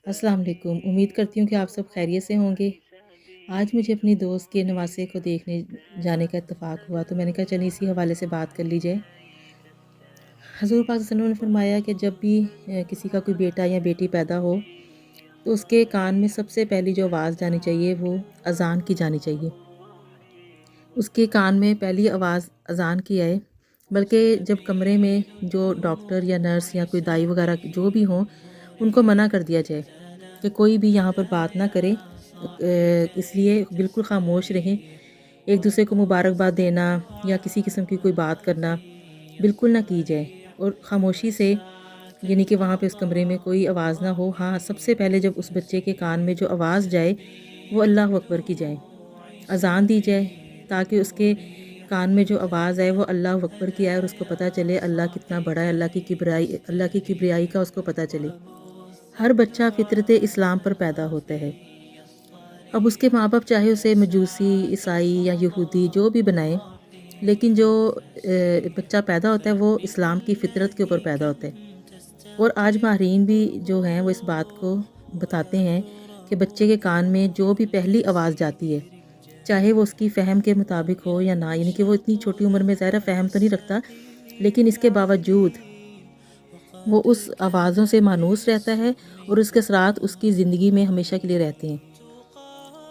السلام علیکم۔ امید کرتی ہوں کہ آپ سب خیریت سے ہوں گے۔ آج مجھے اپنی دوست کے نواسے کو دیکھنے جانے کا اتفاق ہوا، تو میں نے کہا چلیں اسی حوالے سے بات کر لی جائے۔ حضور پاک صلی اللہ علیہ وسلم نے فرمایا کہ جب بھی کسی کا کوئی بیٹا یا بیٹی پیدا ہو تو اس کے کان میں سب سے پہلی جو آواز جانی چاہیے وہ اذان کی جانی چاہیے۔ اس کے کان میں پہلی آواز اذان کی آئے، بلکہ جب کمرے میں جو ڈاکٹر یا نرس یا کوئی دائی وغیرہ جو بھی ہوں ان کو منع کر دیا جائے کہ کوئی بھی یہاں پر بات نہ کرے، اس لیے بالکل خاموش رہیں۔ ایک دوسرے کو مبارکباد دینا یا کسی قسم کی کوئی بات کرنا بالکل نہ کی جائے، اور خاموشی سے، یعنی کہ وہاں پہ اس کمرے میں کوئی آواز نہ ہو۔ ہاں، سب سے پہلے جب اس بچے کے کان میں جو آواز جائے وہ اللہ اکبر کی جائے، اذان دی جائے، تاکہ اس کے کان میں جو آواز آئے وہ اللہ اکبر کی آئے اور اس کو پتہ چلے اللہ کتنا بڑا ہے، اللہ کی کبریائی کا اس کو پتہ چلے۔ ہر بچہ فطرت اسلام پر پیدا ہوتا ہے۔ اب اس کے ماں باپ چاہے اسے مجوسی، عیسائی یا یہودی جو بھی بنائیں، لیکن جو بچہ پیدا ہوتا ہے وہ اسلام کی فطرت کے اوپر پیدا ہوتا ہے۔ اور آج ماہرین بھی جو ہیں وہ اس بات کو بتاتے ہیں کہ بچے کے کان میں جو بھی پہلی آواز جاتی ہے، چاہے وہ اس کی فہم کے مطابق ہو یا نہ، یعنی کہ وہ اتنی چھوٹی عمر میں ظاہر فہم تو نہیں رکھتا، لیکن اس کے باوجود وہ اس آوازوں سے مانوس رہتا ہے اور اس کے اثرات اس کی زندگی میں ہمیشہ کے لیے رہتے ہیں۔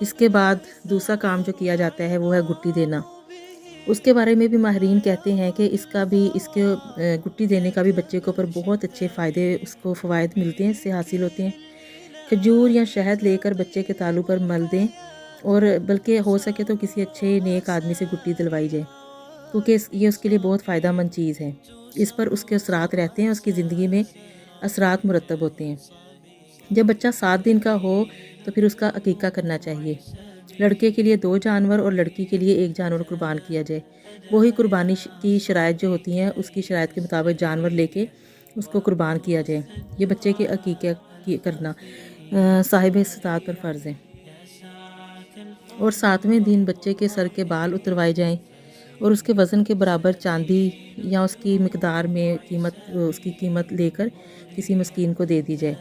اس کے بعد دوسرا کام جو کیا جاتا ہے وہ ہے گٹی دینا۔ اس کے بارے میں بھی ماہرین کہتے ہیں کہ اس کے گٹی دینے کا بھی بچے کے اوپر بہت اچھے اس کو فوائد ملتے ہیں، اس سے حاصل ہوتے ہیں۔ کھجور یا شہد لے کر بچے کے تالو پر مل دیں، اور بلکہ ہو سکے تو کسی اچھے نیک آدمی سے گٹی دلوائی جائے، کیونکہ یہ اس کے لیے بہت فائدہ مند چیز ہے۔ اس پر اس کے اثرات رہتے ہیں، اس کی زندگی میں اثرات مرتب ہوتے ہیں۔ جب بچہ 7 دن کا ہو تو پھر اس کا عقیقہ کرنا چاہیے۔ لڑکے کے لیے 2 جانور اور لڑکی کے لیے 1 جانور قربان کیا جائے۔ وہی قربانی کی شرائط جو ہوتی ہیں اس کی شرائط کے مطابق جانور لے کے اس کو قربان کیا جائے۔ یہ بچے کے عقیقہ کرنا صاحب استطاعت پر فرض ہے۔ اور 7ویں دن بچے کے سر کے بال اتروائے جائیں اور اس کے وزن کے برابر چاندی یا اس کی مقدار میں اس کی قیمت لے کر کسی مسکین کو دے دی جائے۔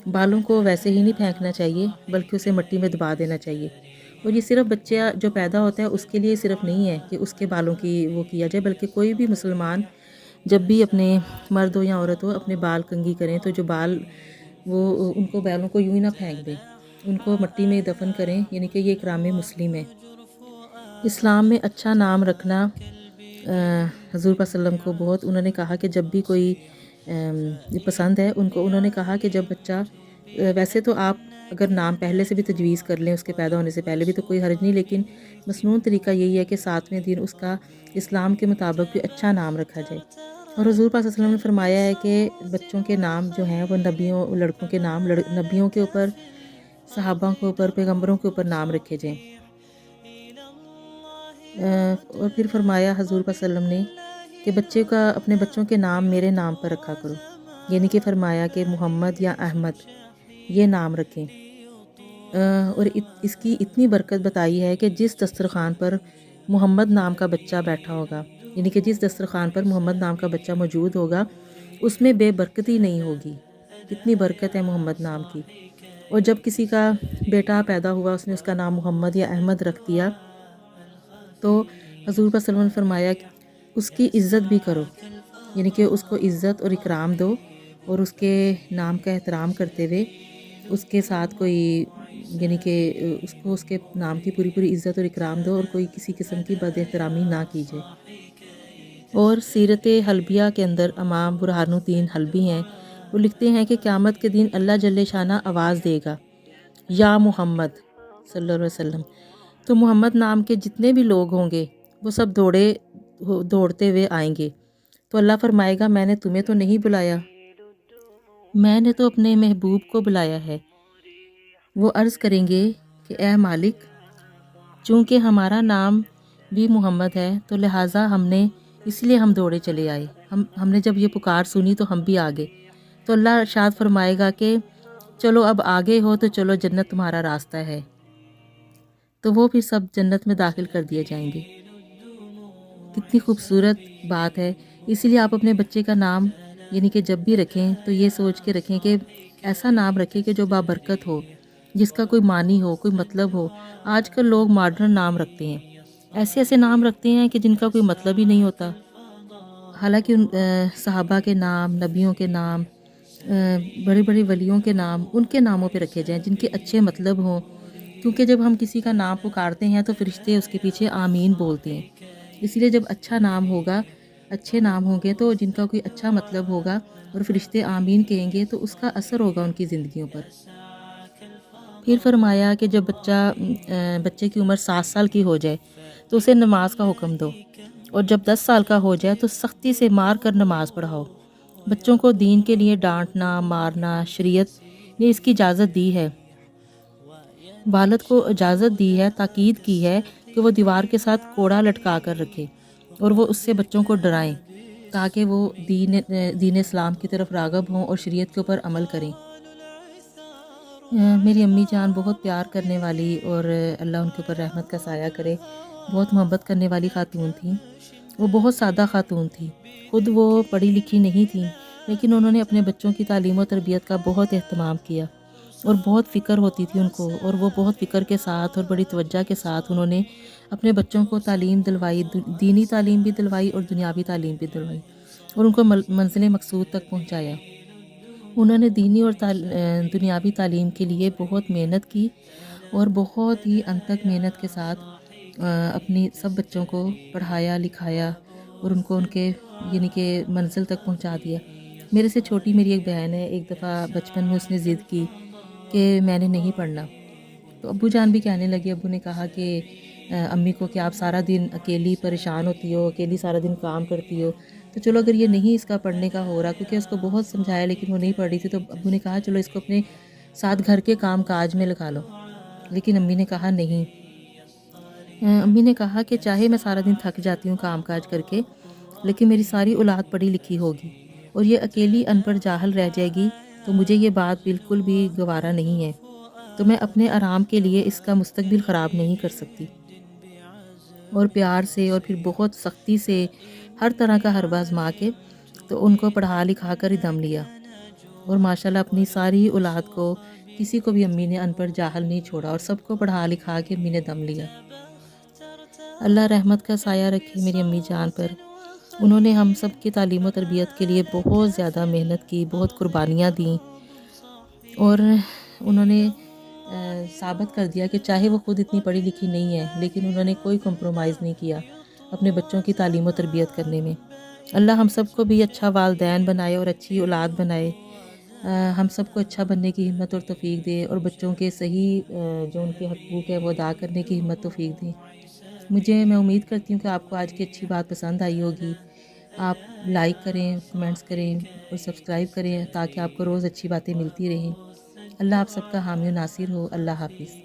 بالوں کو ویسے ہی نہیں پھینکنا چاہیے، بلکہ اسے مٹی میں دبا دینا چاہیے۔ اور یہ صرف بچہ جو پیدا ہوتا ہے اس کے لیے صرف نہیں ہے کہ اس کے بالوں کی وہ کیا جائے، بلکہ کوئی بھی مسلمان جب بھی اپنے مرد ہو یا عورت ہو اپنے بال کنگھی کریں تو جو بال ان کو بالوں کو یوں ہی نہ پھینک دیں، ان کو مٹی میں دفن کریں، یعنی کہ یہ اکرام مسلم ہے۔ اسلام میں اچھا نام رکھنا حضور پاک صلی اللہ علیہ وسلم کو بہت انہوں نے کہا کہ جب بھی کوئی پسند ہے انہوں نے کہا کہ جب بچہ ویسے تو آپ اگر نام پہلے سے بھی تجویز کر لیں، اس کے پیدا ہونے سے پہلے بھی تو کوئی حرج نہیں، لیکن مسنون طریقہ یہی ہے کہ 7ویں دن اس کا اسلام کے مطابق کوئی اچھا نام رکھا جائے۔ اور حضور پاک صلی اللہ علیہ وسلم نے فرمایا ہے کہ بچوں کے نام جو ہیں وہ لڑکوں کے نام نبیوں کے اوپر، صحابہ کے اوپر، پیغمبروں کے اوپر نام رکھے جائیں۔ اور پھر فرمایا حضور پاک صلی اللہ علیہ وسلم نے کہ اپنے بچوں کے نام میرے نام پر رکھا کرو، یعنی کہ فرمایا کہ محمد یا احمد یہ نام رکھیں۔ اور اس کی اتنی برکت بتائی ہے کہ جس دسترخوان پر محمد نام کا بچہ بیٹھا ہوگا، یعنی کہ جس دسترخوان پر محمد نام کا بچہ موجود ہوگا اس میں بے برکتی نہیں ہوگی۔ کتنی برکت ہے محمد نام کی۔ اور جب کسی کا بیٹا پیدا ہوا اس نے اس کا نام محمد یا احمد رکھ دیا تو حضور صلی اللہ علیہ وسلم نے فرمایا کہ اس کی عزت بھی کرو، یعنی کہ اس کو عزت اور اکرام دو، اور اس کے نام کا احترام کرتے ہوئے اس کے ساتھ کوئی، یعنی کہ اس کے نام کی پوری عزت اور اکرام دو، اور کوئی کسی قسم کی بد احترامی نہ کی جائے۔ اور سیرت حلبیہ کے اندر امام برہان الدین حلبی ہیں، وہ لکھتے ہیں کہ قیامت کے دن اللہ جل شانہ آواز دے گا، یا محمد صلی اللہ علیہ وسلم، تو محمد نام کے جتنے بھی لوگ ہوں گے وہ سب دوڑتے ہوئے آئیں گے، تو اللہ فرمائے گا میں نے تمہیں تو نہیں بلایا، میں نے تو اپنے محبوب کو بلایا ہے۔ وہ عرض کریں گے کہ اے مالک، چونکہ ہمارا نام بھی محمد ہے تو لہٰذا اس لیے ہم دوڑے چلے آئے، ہم نے جب یہ پکار سنی تو ہم بھی آگے۔ تو اللہ ارشاد فرمائے گا کہ چلو اب آگے ہو تو چلو جنت تمہارا راستہ ہے، تو وہ پھر سب جنت میں داخل کر دیے جائیں گے۔ کتنی خوبصورت بات ہے۔ اسی لیے آپ اپنے بچے کا نام یعنی کہ جب بھی رکھیں تو یہ سوچ کے رکھیں کہ ایسا نام رکھے کہ جو بابرکت ہو، جس کا کوئی معنی ہو، کوئی مطلب ہو۔ آج کل لوگ ماڈرن نام رکھتے ہیں، ایسے ایسے نام رکھتے ہیں کہ جن کا کوئی مطلب ہی نہیں ہوتا۔ حالانکہ صحابہ کے نام، نبیوں کے نام، بڑے بڑے ولیوں کے نام ان کے ناموں پہ رکھے جائیں جن کے اچھے مطلب ہوں، کیونکہ جب ہم کسی کا نام پکارتے ہیں تو فرشتے اس کے پیچھے آمین بولتے ہیں۔ اسی لیے جب اچھا نام ہوگا، اچھے نام ہوں گے تو جن کا کوئی اچھا مطلب ہوگا اور فرشتے آمین کہیں گے تو اس کا اثر ہوگا ان کی زندگیوں پر۔ پھر فرمایا کہ جب بچے کی عمر 7 سال کی ہو جائے تو اسے نماز کا حکم دو، اور جب 10 سال کا ہو جائے تو سختی سے مار کر نماز پڑھاؤ۔ بچوں کو دین کے لیے ڈانٹنا، مارنا شریعت نے اس کی اجازت دی ہے۔ والد کو اجازت دی ہے، تاکید کی ہے کہ وہ دیوار کے ساتھ کوڑا لٹکا کر رکھے اور وہ اس سے بچوں کو ڈرائیں تاکہ وہ دین اسلام کی طرف راغب ہوں اور شریعت کے اوپر عمل کریں۔ میری امی جان بہت پیار کرنے والی اور اللہ ان کے اوپر رحمت کا سایہ کرے، بہت محبت کرنے والی خاتون تھیں۔ وہ بہت سادہ خاتون تھی، خود وہ پڑھی لکھی نہیں تھیں، لیکن انہوں نے اپنے بچوں کی تعلیم و تربیت کا بہت اہتمام کیا اور بہت فکر ہوتی تھی ان کو، اور وہ بہت فکر کے ساتھ اور بڑی توجہ کے ساتھ انہوں نے اپنے بچوں کو تعلیم دلوائی، دینی تعلیم بھی دلوائی اور دنیاوی تعلیم بھی دلوائی، اور ان کو منزل مقصود تک پہنچایا۔ انہوں نے دینی اور دنیاوی تعلیم کے لیے بہت محنت کی اور بہت ہی انتھک محنت کے ساتھ اپنی سب بچوں کو پڑھایا لکھایا اور ان کو ان کے یعنی کہ منزل تک پہنچا دیا۔ میرے سے چھوٹی میری ایک بہن ہے، ایک دفعہ بچپن میں اس نے ضد کی کہ میں نے نہیں پڑھنا، تو ابو جان بھی کہنے لگے، ابو نے کہا کہ امی کو کہ آپ سارا دن اکیلی پریشان ہوتی ہو، اکیلی سارا دن کام کرتی ہو، تو چلو اگر یہ نہیں اس کا پڑھنے کا ہو رہا، کیونکہ اس کو بہت سمجھایا لیکن وہ نہیں پڑھ رہی تھی، تو ابو نے کہا چلو اس کو اپنے ساتھ گھر کے کام کاج میں لگا لو، لیکن امی نے کہا نہیں۔ امی نے کہا کہ چاہے میں سارا دن تھک جاتی ہوں کام کاج کر کے، لیکن میری ساری اولاد پڑھی لکھی ہوگی اور یہ اکیلی ان پڑھ جاہل رہ جائے گی تو مجھے یہ بات بالکل بھی گوارا نہیں ہے، تو میں اپنے آرام کے لیے اس کا مستقبل خراب نہیں کر سکتی۔ اور پیار سے اور پھر بہت سختی سے ہر طرح کا حربہ آزما کے تو ان کو پڑھا لکھا کر ہی دم لیا، اور ماشاءاللہ اپنی ساری اولاد کو کسی کو بھی امی نے ان پڑھ جاہل نہیں چھوڑا اور سب کو پڑھا لکھا کے امی نے دم لیا۔ اللہ رحمت کا سایہ رکھے میری امی جان پر۔ انہوں نے ہم سب کی تعلیم و تربیت کے لیے بہت زیادہ محنت کی، بہت قربانیاں دیں، اور انہوں نے ثابت کر دیا کہ چاہے وہ خود اتنی پڑھی لکھی نہیں ہے لیکن انہوں نے کوئی کمپرومائز نہیں کیا اپنے بچوں کی تعلیم و تربیت کرنے میں۔ اللہ ہم سب کو بھی اچھا والدین بنائے اور اچھی اولاد بنائے، ہم سب کو اچھا بننے کی ہمت اور توفیق دے، اور بچوں کے صحیح جو ان کے حقوق ہے وہ ادا کرنے کی ہمت توفیق دے۔ میں امید کرتی ہوں کہ آپ کو آج کی اچھی بات پسند آئی ہوگی۔ آپ لائک کریں، کمنٹس کریں اور سبسکرائب کریں تاکہ آپ کو روز اچھی باتیں ملتی رہیں۔ اللہ آپ سب کا حامی و ناصر ہو۔ اللہ حافظ۔